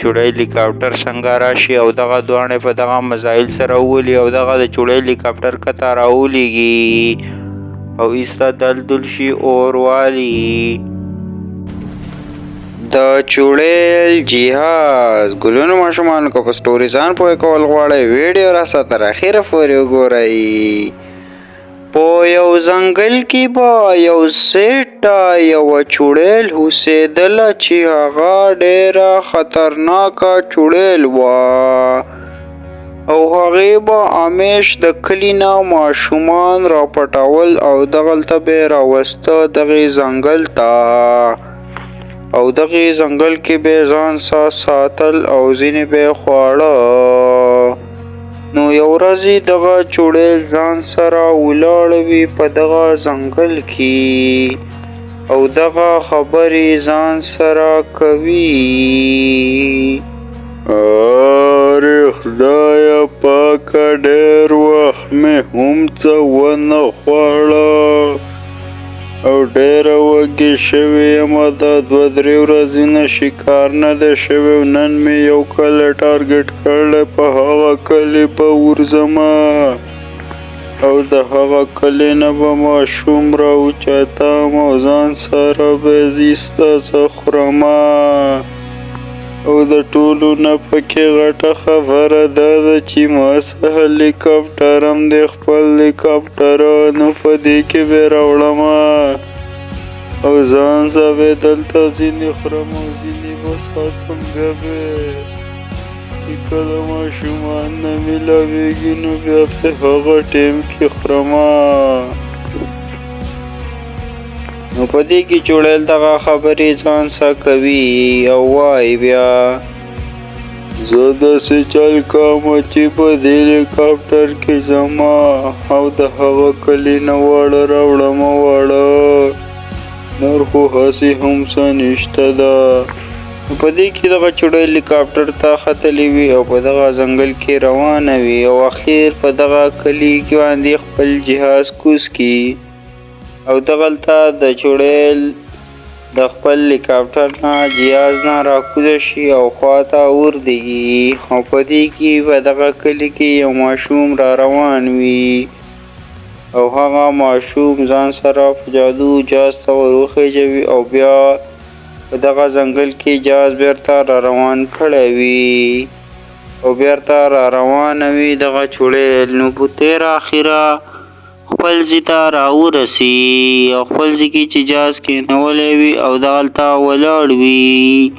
چوړی هلیکاپټر څنګه راشي او دغه دواړه په دغه میزایل سره وولي او دغه د چوړی هلیکاپټر کته راولېږي او ایسته دلدل شي اور والي. د چوړیل جهاز ګلونو ماشومانو که په سټوري ځان پوه کول غواړئ ویډیو راسه تر اخره پورې وګورئ. په یو ځنګل کې به یو سیټه یوه چوړیل اوسېدله چې هغه ډېره خطرناکه چوړیل وه او هغې به همیش د کلي نه ماشومان راپټول او دغلته به یې راوسته دغې ځنګل ته او دغې ځنګل کې به یې ځان ساتل او ځینې به یې خواړه. نو یو ورځ دغه چوړیل ځان سره ولاړه وي په دغه ځنګل کې او دغه خبرې ځان سره کوي. ارې خدایه پاکه ډېر وخت مې هم څه ونه خوړه او ډېره وږې شوې یمه. دا 2-3 ورځې نه شکار نه دی شوی. نن مې یو کلی ټارګټ کړی، په هغه کلي به ورځمه او د هغه کلي نه به ماشوم راوچتم او ځان سره به یې ایسته زه خورمه. او د ټولو نه پکې غټه خبره دا ده چې ما څه هلیکاپټر هم دی، خپل هلیکاپټر نو په دې کې به یې راوړمه او ځان سه به یې دلته ځینې خورم او ځینې به ساتم. بیا به چې کله ماشومان نه میلاویږي نو بیا په هغه ټیم کې خورمه. نو په دې کې چوړیل دغه خبرې ځان سه کوي او وایي بیا زه داسې چل کوم چې په دې هلیکاپټر کې ځمه او د هغه کلي نه واړه راوړمه واړه، نور خو هسې هم څه نشته ده. په دې کې دغه چوړی هلیکاپټر ته ختلې وي او په دغه ځنګل کې روانه وي او اخر په دغه کلي کې باندې خپل جهاز کوز کي او دغلته د چوړیل د خپل هلیکاپټر نه جهاز نه راکوزه شي او خواته وردېږي او په دې کې په دغه کلي کې یو ماشوم را روان وي او هغه ماشوم ځان سره په جادو جهاز ته وروخیژوي او بیا په دغه ځنګل کې جهاز بیرته را روان کړی وي او بیرته را روانه وي دغه چوړیل. نو په تېره اخره خپل ځای ته راورسي او خپل ځای کې چې جهاز کېنولی وي او دغلته ولاړ وي.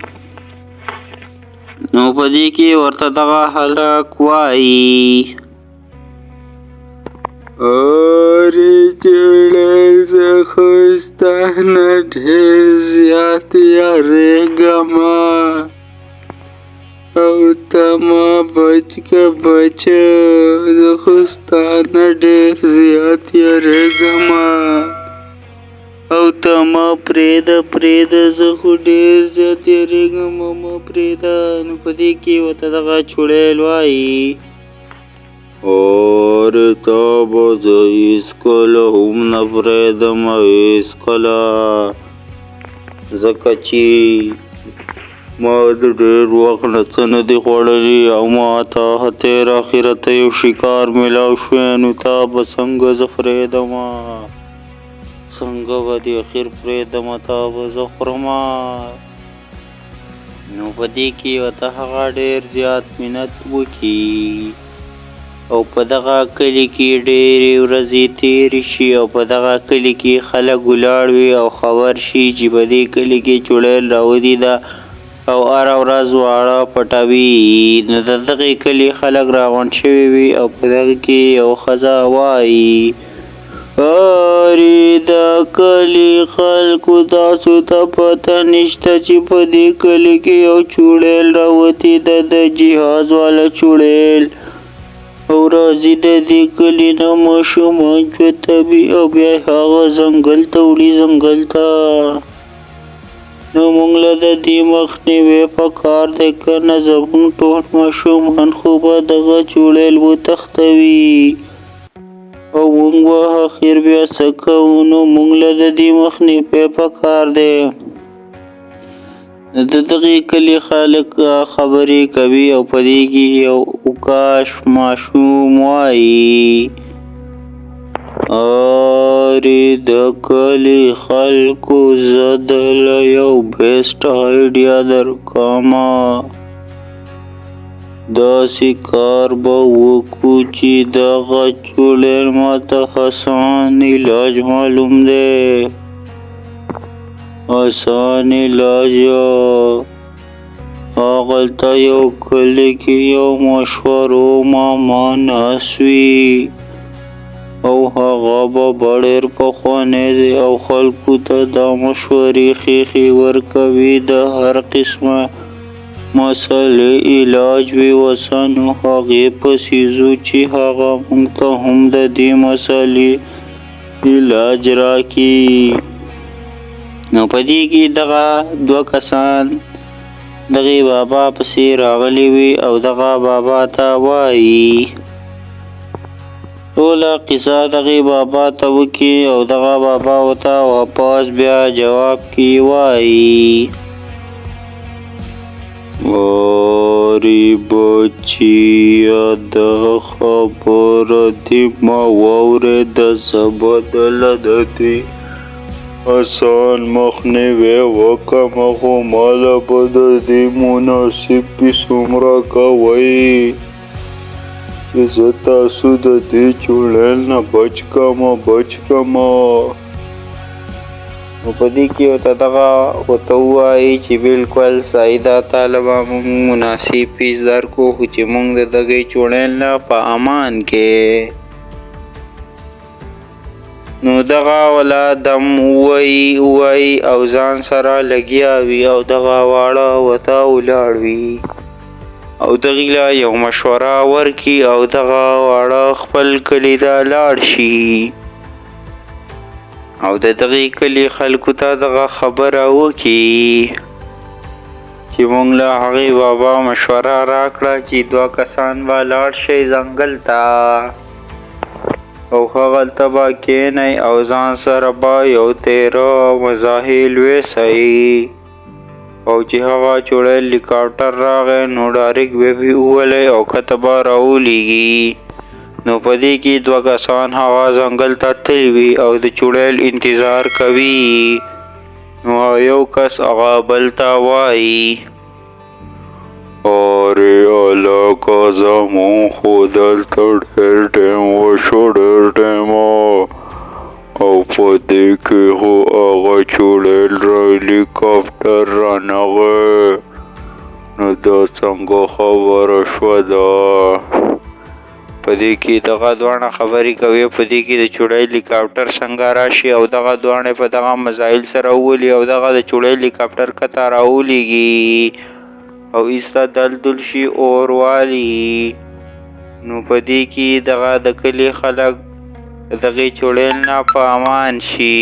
نو په دې کې ورته دغه هلک وایي ارې چوړیل زه خو ستا نه ډېر زیات یارېږمه او ته ما بچ که بچه، زه خو ستا نه ډېر زیات یارېږمه او ته ما پرېږده زه خو ډېر زیات یارېږم او ما پرېږده. نو په دې کې ورته دغه چوړیل وایي ارې تا به زه هېڅکله هم نه پرېږدم هېڅکله، ځکه چې ما د ډېر وخت نه څه نه دي خوړلي او ما ته تېره اخره ته یو شکار میلاو شوی. نو تا به څنګه زه پرېږدمه، څنګه به دې اخر پرېږدمه، تا به زه خورمه. نو په دې کې ورته هغه ډېر زیات منت وکړي او په دغه کلي کې ډېرې ورځې تېرې شي او په دغه کلي کې خلک ولاړ وي او خبر شي چې په دې کلي کې چوړیل راودېده او هره ورځ واړه پټوي. نو د دغې کلي خلک راغونډ شوي وي او په دغه کې یو ښځه وایي ارې دا کلي خلکو تاسو ته پته نشته چې په دې کلي کې یو چوړیل راوتی ده، د جهاز والا چوړیل او راځي د دې کلي نه ماشومان چوتوي او بیا هغه ځنګل ته وړي ځنګل ته. نو موږ له د دې مخنیوی پکار دی که نه زموږ ټول ماشومان خو به دغه چوړیل وتښتوي او موږ به اخر بیا څه کوو. نو موږ له د دې مخنیوی پکار دی. د دغې کلي خلک خبرې کوي او په دې کې یو اوکاش ماشوم وایي ارې د کلي خلکو زه دله یو بیسټ آیډیا درکومه داسې کار به وکړو چې دغه چړیل ماته آسان علاج معلوم دی آسان علاج هغلته یو کلي کې یو مشهورو ماما ناست وي او هغه به ډېر پخوانی دی او خلکو ته دا مشورې ښیښې ورکوي د هر قسمه مسلې علاج وي وسه نو هغې پسې ځو چې هغه موږ ته هم د دې مسلې علاج راکړي نو په دې کې دغه دوه کسان دغې بابا پسې راغلي وي او دغه بابا ته وایي ټوله قصه دغې بابا ته وکړي او دغه بابا ورته واپس بیا جواب کې وایي ارې بچیه دا خبره دې ما واورېده زه به دله د دې آسان مخنیوی وکړم خو ماله به د دې مناسب فیس هم راکوئ چې زه تاسو د دې چړیل نه بچ کړم نو په دې کې ورته دغه ورته ووایي چې بلکل صحیح ده تاله به موږ مناسب فیس درکړو خو چې موږ د دغې چړیل نه په امان کې نو دغه والا دم ووایي او ځان سره لګیا وي او دغه واړه ورته ولاړ وي او دغې له یو مشوره ورکړي او دغه واړه خپل کلي ته لاړ شي او د دغې کلي خلکو ته دغه خبره وکړي چې موږ له هغې بابا مشوره راکړه چې دوه کسان به لاړ شئ ځنګل ته او هغلته به کښېنئ او ځان سره به یو تیره مزاحل ویسئ او چې هغه چړیل هلیکاپټر راغی نو ډایرکټ به وولئ او کښته به راولېږي نو په دې کې دوه کسان هغه ځنګل ته تللي وي او د چړیل انتظار کوي نو یو کس هغه بل ته وایي ارې هلکه زموږ خو دلته ډېر ټایم وشو او په دې کې خو هغه چړیل هلیکاپټر رانغی نو دا څنګه خبره شوه ده په دې کې دغه دواړه خبرې کوي په دې کې د چړیل هلیکاپټر څنګه راشي او دغه دواړه په دغه مزایل سره وولي او دغه د چړیل هلیکاپټر کښته راولېږي او ایسته دلدل شي اور والي نو په دې کې دغه د کلي خلک د دغې چړیل نه په امان شي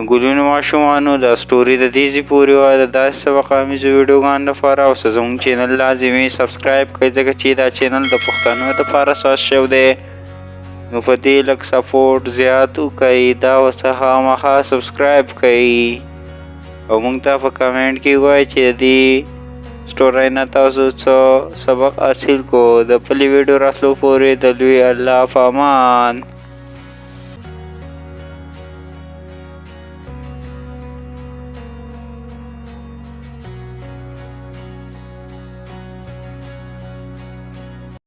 ګلونو ماشومانو دا سټوري د دې ځای پورې وه د داسې سبق آمیزو ویډیوګانو لپاره او زموږ چینل لازمي سبسکرایب کړئ ځکه چې دا چینل د پښتنو دپاره خاص شوی دی نو په دې لږ سپورټ زیات وکړئ دا ورڅخه خامخا سبسکرایب کړئ او موږ ته په کمنټ کې ووایئ چې د دې سټورۍ نه تاسو څه سبق حاصل کو د بلې ویډیو راتلو پورې د لوی الله په امان